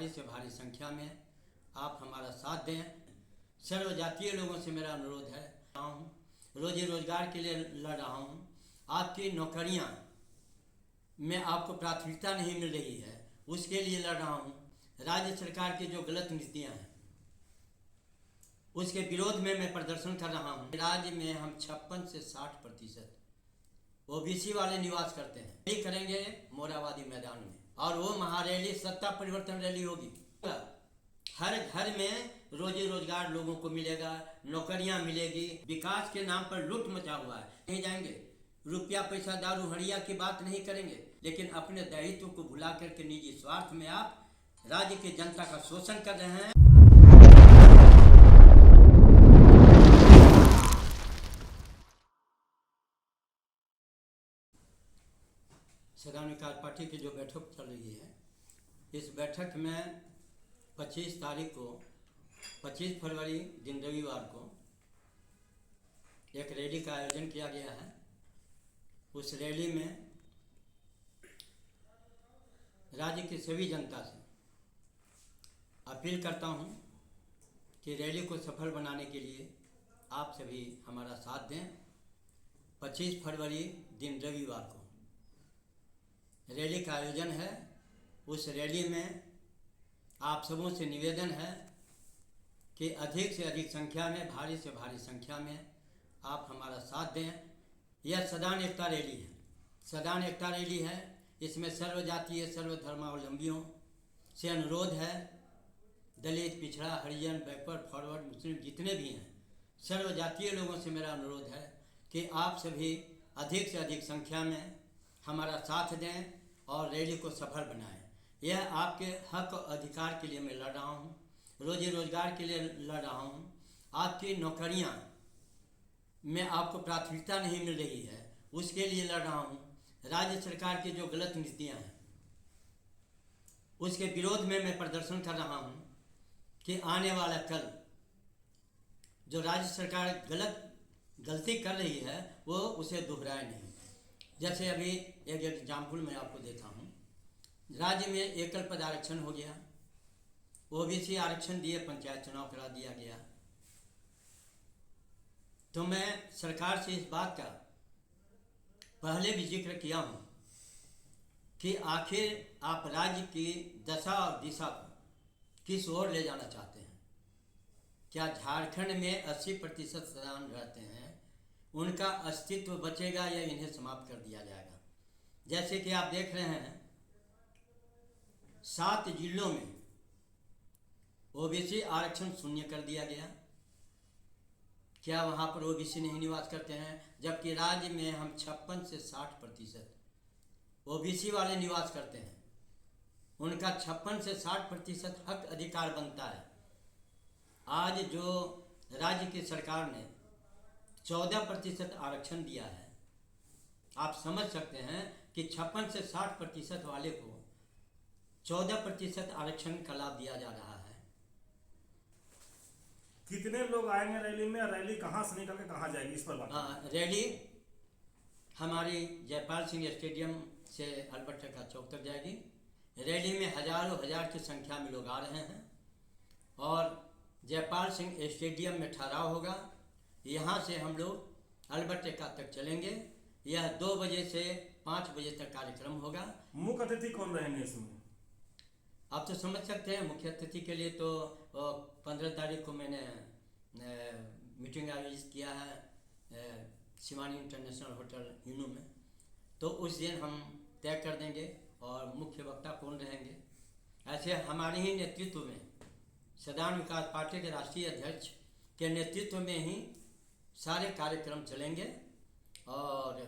भारी से भारी संख्या में आप हमारा साथ दें। सर्व जातीय लोगों से मेरा अनुरोध है, रोजी रोजगार के लिए लड़ रहा हूँ। आपकी नौकरियाँ में आपको प्राथमिकता नहीं मिल रही है, उसके लिए लड़ रहा हूँ। राज्य सरकार की जो गलत नीतियाँ हैं उसके विरोध में मैं प्रदर्शन कर रहा हूँ। राज्य में हम 56 से 60% ओबीसी वाले निवास करते हैं। यही करेंगे मोराबादी मैदान में, और वो महारैली सत्ता परिवर्तन रैली होगी। हर घर में रोजी रोजगार लोगों को मिलेगा, नौकरियां मिलेगी। विकास के नाम पर लूट मचा हुआ है, नहीं जाएंगे। रुपया पैसा दारू हड़िया की बात नहीं करेंगे, लेकिन अपने दायित्व को भुला करके निजी स्वार्थ में आप राज्य की जनता का शोषण कर रहे हैं। सदान विकास पार्टी की जो बैठक चल रही है, इस बैठक में 25 तारीख को 25 फरवरी दिन रविवार को एक रैली का आयोजन किया गया है। उस रैली में राज्य की सभी जनता से अपील करता हूं कि रैली को सफल बनाने के लिए आप सभी हमारा साथ दें। 25 फरवरी दिन रविवार को रैली का आयोजन है। उस रैली में आप सबों से निवेदन है कि अधिक से अधिक संख्या में, भारी से भारी संख्या में आप हमारा साथ दें। यह सदान एकता रैली है, सदान एकता रैली है। इसमें सर्व जातीय सर्व धर्मावलंबियों से अनुरोध है, दलित, पिछड़ा, हरिजन, बैकवर्ड, फॉरवर्ड, मुस्लिम जितने भी हैं, सर्व जातीय लोगों से मेरा अनुरोध है कि आप सभी अधिक से अधिक संख्या में हमारा साथ दें और रैली को सफल बनाएं। यह आपके हक और अधिकार के लिए मैं लड़ रहा हूँ, रोजी रोजगार के लिए लड़ रहा हूँ। आपकी नौकरियाँ में आपको प्राथमिकता नहीं मिल रही है, उसके लिए लड़ रहा हूँ। राज्य सरकार की जो गलत नीतियाँ हैं उसके विरोध में मैं प्रदर्शन कर रहा हूँ कि आने वाला कल जो राज्य सरकार गलती कर रही है वो उसे दोहराए नहीं। जैसे अभी एक एग्जाम्पल मैं आपको देता हूँ। राज्य में एकल पद आरक्षण हो गया, ओबीसी आरक्षण दिए, पंचायत चुनाव करा दिया गया। तो मैं सरकार से इस बात का पहले भी जिक्र किया हूँ कि आखिर आप राज्य की दशा और दिशा को किस ओर ले जाना चाहते हैं। क्या झारखंड में 80% सदान रहते हैं, उनका अस्तित्व बचेगा या इन्हें समाप्त कर दिया जाएगा। जैसे कि आप देख रहे हैं 7 जिलों में ओबीसी आरक्षण शून्य कर दिया गया। क्या वहाँ पर ओबीसी नहीं निवास करते हैं, जबकि राज्य में हम 56 से 60% ओबीसी वाले निवास करते हैं। उनका 56 से 60% हक अधिकार बनता है। आज जो राज्य की सरकार ने 14% आरक्षण दिया है, आप समझ सकते हैं कि 56 से 60% वाले को 14% आरक्षण का लाभ दिया जा रहा है। कितने लोग आएंगे रैली में? रैली कहाँ से निकल के कहाँ जाएगी, इस पर बात। रैली हमारी जयपाल सिंह स्टेडियम से अल्बर्ट का चौक तक जाएगी। रैली में हजारों हजार की संख्या में लोग आ रहे हैं और जयपाल सिंह स्टेडियम में ठहराव होगा। यहाँ से हम लोग अल्बर्ट का तक चलेंगे। यह 2 बजे से 5 बजे तक कार्यक्रम होगा। मुख्य अतिथि कौन रहेंगे इसमें? आप तो समझ सकते हैं। मुख्य अतिथि के लिए तो 15 तारीख को मैंने मीटिंग आयोजित किया है शिवानी इंटरनेशनल होटल यूनू में। तो उस दिन हम तय कर देंगे और मुख्य वक्ता कौन रहेंगे। ऐसे हमारे ही नेतृत्व में, सदान विकास पार्टी के राष्ट्रीय अध्यक्ष के नेतृत्व में ही सारे कार्यक्रम चलेंगे और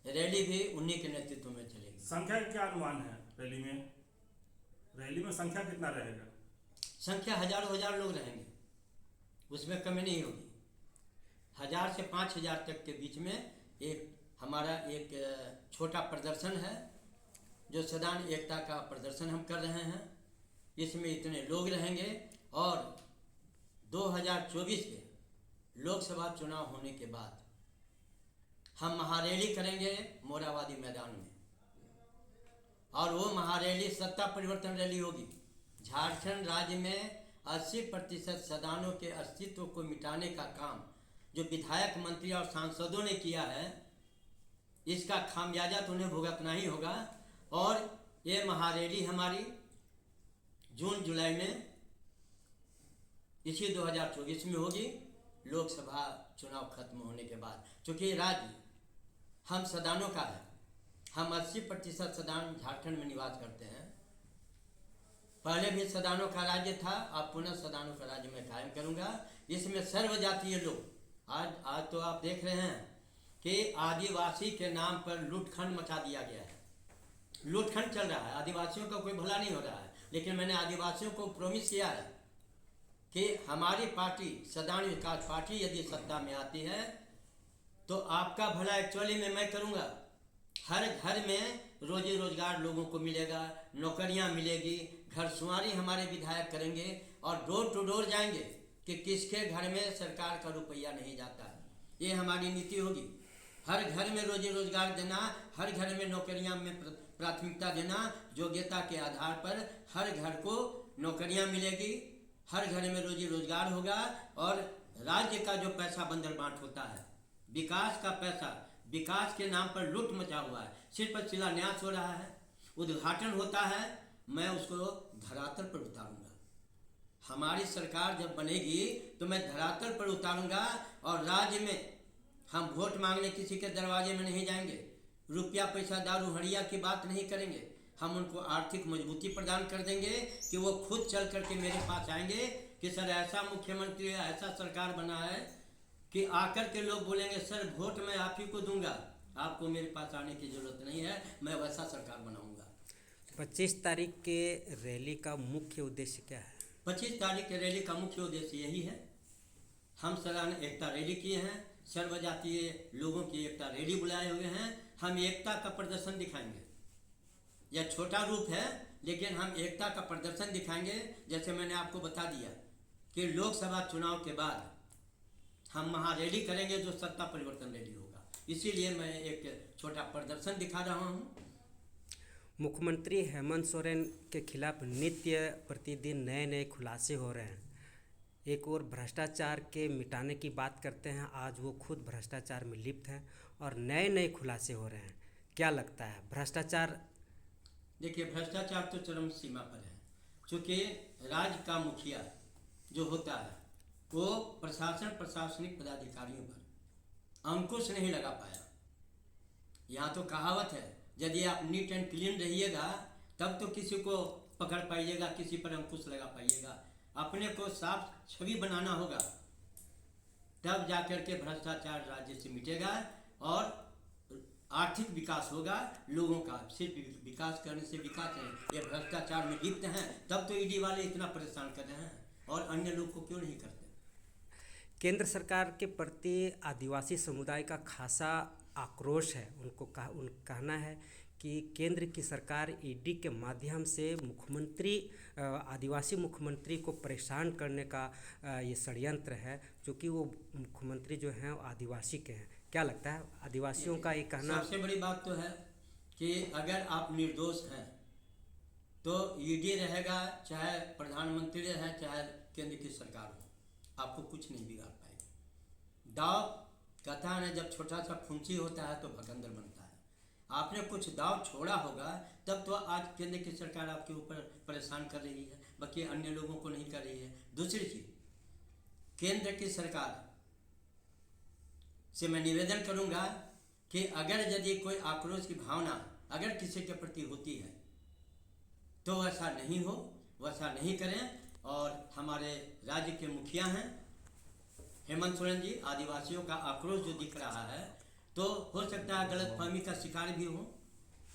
रैली भी उन्हीं के नेतृत्व में चलेगी। संख्या क्या अनुमान है रैली में? रैली में संख्या कितना रहेगा? संख्या हजारों हजार लोग रहेंगे, उसमें कमी नहीं होगी। 1000 से 5000 तक के बीच में हमारा एक छोटा प्रदर्शन है, जो सदान एकता का प्रदर्शन हम कर रहे हैं। इसमें इतने लोग रहेंगे और 2024 के लोकसभा चुनाव होने के बाद हम महारैली करेंगे मोराबादी मैदान में, और वो महारैली सत्ता परिवर्तन रैली होगी। झारखंड राज्य में 80% सदानों के अस्तित्व को मिटाने का काम जो विधायक, मंत्री और सांसदों ने किया है, इसका खामियाजा तो उन्हें भुगतना ही होगा। और ये महारैली हमारी जून जुलाई में इसी 2024 में होगी, लोकसभा चुनाव खत्म होने के बाद। क्योंकि राज्य हम सदानों का है, हम 80% सदान झारखंड में निवास करते हैं। पहले भी सदानों का राज्य था, अब पुनः सदानों का राज्य में कायम करूंगा। इसमें सर्वजातीय लोग, आज तो आप देख रहे हैं कि आदिवासी के नाम पर लूटखंड मचा दिया गया है, लूटखंड चल रहा है। आदिवासियों का कोई भला नहीं हो रहा है, लेकिन मैंने आदिवासियों को प्रॉमिस किया है कि हमारी पार्टी सदान विकास पार्टी यदि सत्ता में आती है तो आपका भला एक्चुअली में मैं करूंगा। हर घर में रोजी रोजगार लोगों को मिलेगा, नौकरियां मिलेगी, घर सुधारी हमारे विधायक करेंगे और डोर टू डोर जाएंगे कि किसके घर में सरकार का रुपया नहीं जाता है। ये हमारी नीति होगी। हर घर में रोजी रोजगार देना, हर घर में नौकरियां में प्राथमिकता देना, योग्यता के आधार पर हर घर को नौकरियां मिलेगी, हर घर में रोजी रोजगार होगा। और राज्य का जो पैसा बंदर बांट होता है, विकास का पैसा, विकास के नाम पर लूट मचा हुआ है। सिर्फ शिलान्यास हो रहा है, उद्घाटन होता है, मैं उसको धरातल पर उतारूंगा। हमारी सरकार जब बनेगी तो मैं धरातल पर उतारूंगा। और राज्य में हम वोट मांगने किसी के दरवाजे में नहीं जाएंगे, रुपया पैसा दारू हड़िया की बात नहीं करेंगे। हम उनको आर्थिक मजबूती प्रदान कर देंगे कि वो खुद चल करके मेरे पास आएंगे कि सर ऐसा मुख्यमंत्री है, ऐसा सरकार बना है कि आकर के लोग बोलेंगे सर वोट मैं आप ही को दूंगा, आपको मेरे पास आने की जरूरत नहीं है, मैं वैसा सरकार बनाऊंगा। 25 तारीख के रैली का मुख्य उद्देश्य क्या है? 25 तारीख के रैली का मुख्य उद्देश्य यही है। हम सालाना एकता रैली किए हैं, सर्वजातीय लोगों की एकता रैली बुलाए हुए हैं। हम एकता का प्रदर्शन दिखाएंगे। यह छोटा रूप है, लेकिन हम एकता का प्रदर्शन दिखाएंगे। जैसे मैंने आपको बता दिया कि लोकसभा चुनाव के बाद हम महारैली करेंगे जो सत्ता परिवर्तन रैली होगा, इसीलिए मैं एक छोटा प्रदर्शन दिखा रहा हूँ। मुख्यमंत्री हेमंत सोरेन के खिलाफ नित्य प्रतिदिन नए नए खुलासे हो रहे हैं। एक और भ्रष्टाचार के मिटाने की बात करते हैं, आज वो खुद भ्रष्टाचार में लिप्त हैं और नए नए खुलासे हो रहे हैं। क्या लगता है भ्रष्टाचार? देखिए, भ्रष्टाचार तो चरम सीमा पर है। चूँकि राज्य का मुखिया जो होता है वो प्रशासनिक पदाधिकारियों पर अंकुश नहीं लगा पाया। यहाँ तो कहावत है, यदि आप नीट एंड क्लीन रहिएगा तब तो किसी को पकड़ पाइएगा, किसी पर अंकुश लगा पाइएगा। अपने को साफ छवि बनाना होगा, तब जाकर के भ्रष्टाचार राज्य से मिटेगा और आर्थिक विकास होगा लोगों का। सिर्फ विकास करने से विकास नहीं, ये भ्रष्टाचार में लिप्त हैं, तब तो ईडी वाले इतना परेशान कर रहे हैं, और अन्य लोग को क्यों नहीं करते। केंद्र सरकार के प्रति आदिवासी समुदाय का खासा आक्रोश है। उनका कहना है कि केंद्र की सरकार ईडी के माध्यम से आदिवासी मुख्यमंत्री को परेशान करने का ये षड्यंत्र है, क्योंकि वो मुख्यमंत्री जो हैं आदिवासी के हैं। क्या लगता है आदिवासियों का ये कहना? सबसे बड़ी बात तो है कि अगर आप निर्दोष हैं तो ईडी रहेगा, चाहे प्रधानमंत्री रहे, चाहे केंद्र की सरकार हो, आपको कुछ नहीं बिगाड़ पाएगी। दाव कहता है, जब छोटा सा फुंसी होता है तो भगंदर बनता है। आपने कुछ दाव छोड़ा होगा तब तो आज केंद्र की सरकार आपके ऊपर परेशान कर रही है, बाकी अन्य लोगों को नहीं कर रही है। दूसरी चीज, केंद्र की सरकार से मैं निवेदन करूंगा कि अगर यदि कोई आक्रोश की भावना अगर किसी के प्रति होती है तो ऐसा नहीं हो, वैसा नहीं करें। और हमारे राज्य के मुखिया हैं हेमंत सोरेन जी, आदिवासियों का आक्रोश जो दिख रहा है तो हो सकता है गलतफहमी का शिकार भी हो,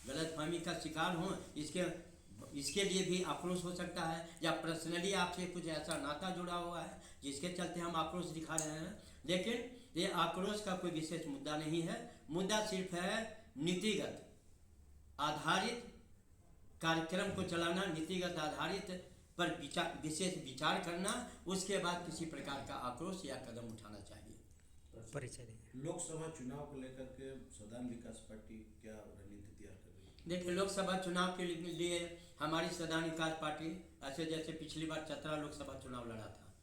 गलतफहमी का शिकार हो, इसके लिए भी आक्रोश हो सकता है, या पर्सनली आपसे कुछ ऐसा नाता जुड़ा हुआ है जिसके चलते हम आक्रोश दिखा रहे हैं। लेकिन ये आक्रोश का कोई विशेष मुद्दा नहीं है। मुद्दा सिर्फ है नीतिगत आधारित कार्यक्रम को चलाना, नीतिगत आधारित पर विशेष विचार करना, उसके बाद किसी प्रकार का आक्रोश या कदम उठाना चाहिए। परिचय दें। लोकसभा चुनाव को लेकर के सदान विकास पार्टी क्या रणनीति तैयार कर रही है? देखिए, लोकसभा चुनाव के लिए हमारी सदान विकास पार्टी ऐसे जैसे पिछली बार चतरा लोकसभा चुनाव लड़ा था,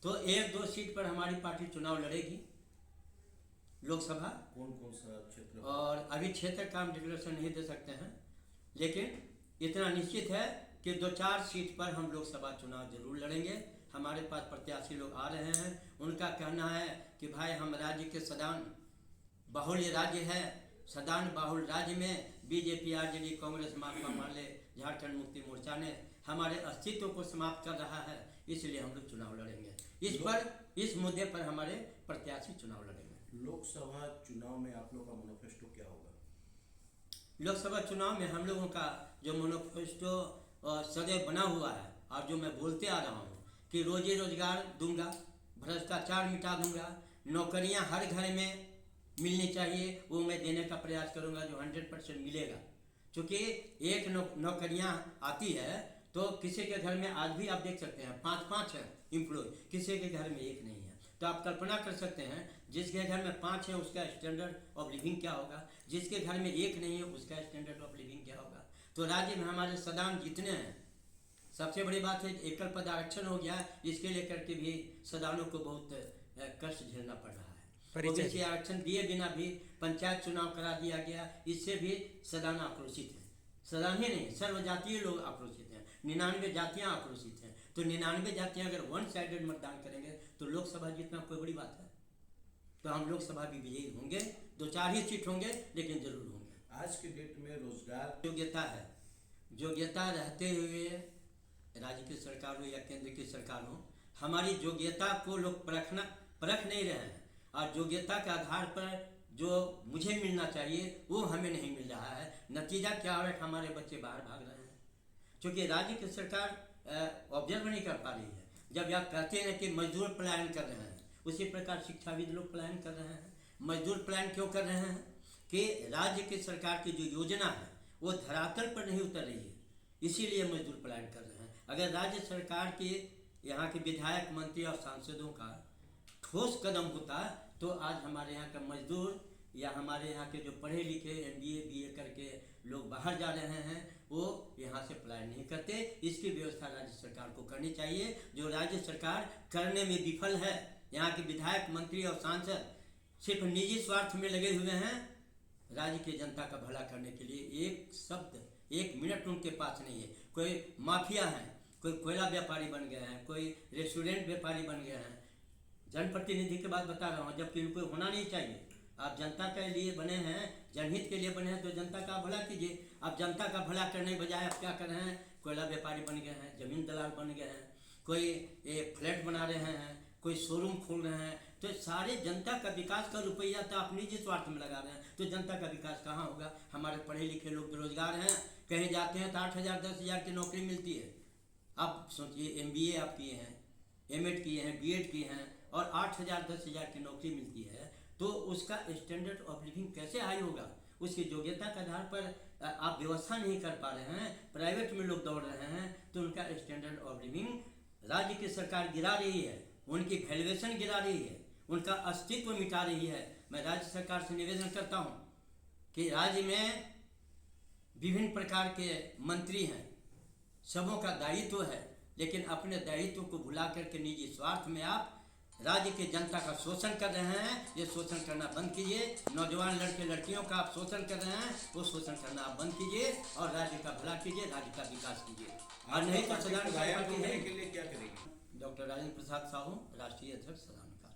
तो 1-2 सीट पर हमारी पार्टी चुनाव लड़ेगी लोकसभा। कौन कौन सा क्षेत्र? और अभी क्षेत्र का हम डिक्लेरेशन नहीं दे सकते हैं, लेकिन इतना निश्चित है कि 2-4 सीट पर हम लोकसभा चुनाव जरूर लड़ेंगे। हमारे पास प्रत्याशी लोग आ रहे हैं, उनका कहना है कि भाई हम राज्य के सदान बाहुल्य राज्य है, सदान बाहुल राज्य में बीजेपी, आरजेडी, कांग्रेस, माकपा, माले, झारखंड मुक्ति मोर्चा ने हमारे अस्तित्व को समाप्त कर रहा है, इसलिए हम लोग चुनाव लड़ेंगे। इस मुद्दे पर हमारे प्रत्याशी चुनाव लड़ेंगे। लोकसभा चुनाव में आप लोग का मैनिफेस्टो क्या होगा? लोकसभा चुनाव में हम लोगों का जो मैनिफेस्टो सदैव बना हुआ है और जो मैं बोलते आ रहा हूँ कि रोजी रोजगार दूंगा, भ्रष्टाचार मिटा दूंगा, नौकरियां हर घर में मिलनी चाहिए, वो मैं देने का प्रयास करूंगा, जो 100% मिलेगा। क्योंकि एक नौकरियां आती है तो किसी के घर में आज भी आप देख सकते हैं 5-5 है एम्प्लॉय, किसी के घर में एक नहीं है। तो आप कल्पना कर सकते हैं जिसके घर में 5 है उसका स्टैंडर्ड ऑफ लिविंग क्या होगा, जिसके घर में एक नहीं है उसका स्टैंडर्ड ऑफ लिविंग क्या होगा। तो राज्य में हमारे सदान जितने हैं, सबसे बड़ी बात है एकल पद आरक्षण हो गया, इसके लेकर के भी सदानों को बहुत कष्ट झेलना पड़ रहा है। ओबीसी आरक्षण दिए बिना भी पंचायत चुनाव करा दिया गया, इससे भी सदान आक्रोशित है। सदान ही नहीं, सर्वजातीय लोग आक्रोशित हैं, 99 जातियाँ आक्रोशित हैं। तो 99 जातियाँ अगर 1 साइडेड मतदान करेंगे तो लोकसभा जीतना कोई बड़ी बात है। तो हम लोकसभा भी विजयी होंगे, 2-4 ही सीट होंगे लेकिन जरूर होंगे। आज के डेट में रोजगार योग्यता है, योग्यता रहते हुए राज्य की सरकार हो या केंद्र की सरकार हो, हमारी योग्यता को लोग परख नहीं रहे हैं और योग्यता के आधार पर जो मुझे मिलना चाहिए वो हमें नहीं मिल रहा है। नतीजा क्या हो रहा है, हमारे बच्चे बाहर भाग रहे हैं क्योंकि राज्य की सरकार ऑब्जर्व नहीं कर पा रही है। जब आप कहते हैं कि मजदूर पलायन कर रहे हैं, उसी प्रकार शिक्षाविद लोग पलायन कर रहे हैं। मजदूर पलायन क्यों कर रहे हैं कि राज्य की सरकार की जो योजना है वो धरातल पर नहीं उतर रही है, इसीलिए मजदूर पलायन कर रहे हैं। अगर राज्य सरकार के यहाँ के विधायक, मंत्री और सांसदों का ठोस कदम होता तो आज हमारे यहाँ का मजदूर या हमारे यहाँ के जो पढ़े लिखे MBA BA करके लोग बाहर जा रहे हैं वो यहाँ से पलायन नहीं करते। इसकी व्यवस्था राज्य सरकार को करनी चाहिए, जो राज्य सरकार करने में विफल है। यहाँ के विधायक, मंत्री और सांसद सिर्फ निजी स्वार्थ में लगे हुए हैं, राज्य की जनता का भला करने के लिए एक शब्द, 1 मिनट उनके पास नहीं है। कोई माफिया हैं, कोई कोयला व्यापारी बन गए हैं, कोई रेस्टोरेंट व्यापारी बन गए हैं। जनप्रतिनिधि की बात बता रहा हूँ, जबकि उनको होना नहीं चाहिए। आप जनता के लिए बने हैं, जनहित के लिए बने हैं, तो जनता का भला कीजिए। आप जनता का भला करने के बजाय आप क्या कर रहे हैं, कोयला व्यापारी बन गए हैं, जमीन दलाल बन गए हैं, कोई फ्लैट बना रहे हैं, कोई शोरूम खोल रहे हैं। तो सारे जनता का विकास का रुपया तो आप निजी स्वार्थ में लगा रहे हैं, तो जनता का विकास कहाँ होगा। हमारे पढ़े लिखे लोग बेरोजगार हैं, कहीं जाते हैं तो 8,000 10,000 की नौकरी मिलती है। आप सोचिए MBA आप किए हैं, M.Ed किए हैं, B.Ed किए हैं और 8,000 10,000 की नौकरी मिलती है, तो उसका स्टैंडर्ड ऑफ लिविंग कैसे हाई होगा। उसकी योग्यता के आधार पर आप व्यवस्था नहीं कर पा रहे हैं, प्राइवेट में लोग दौड़ रहे हैं, तो उनका स्टैंडर्ड ऑफ लिविंग राज्य की सरकार गिरा रही है, उनकी वैल्यूएशन गिरा रही है, उनका अस्तित्व मिटा रही है। मैं राज्य सरकार से निवेदन करता हूँ कि राज्य में विभिन्न प्रकार के मंत्री हैं, सबों का दायित्व है, लेकिन अपने दायित्व को भुला करके निजी स्वार्थ में आप राज्य की जनता का शोषण कर रहे हैं। ये शोषण करना बंद कीजिए। नौजवान लड़के लड़कियों का आप शोषण कर रहे हैं, वो शोषण करना आप बंद कीजिए और राज्य का भला कीजिए, राज्य का विकास कीजिए। और नहीं तो सदान के लिए क्या करेंगे? डॉक्टर राजेंद्र प्रसाद साहू, राष्ट्रीय अध्यक्ष सदान का।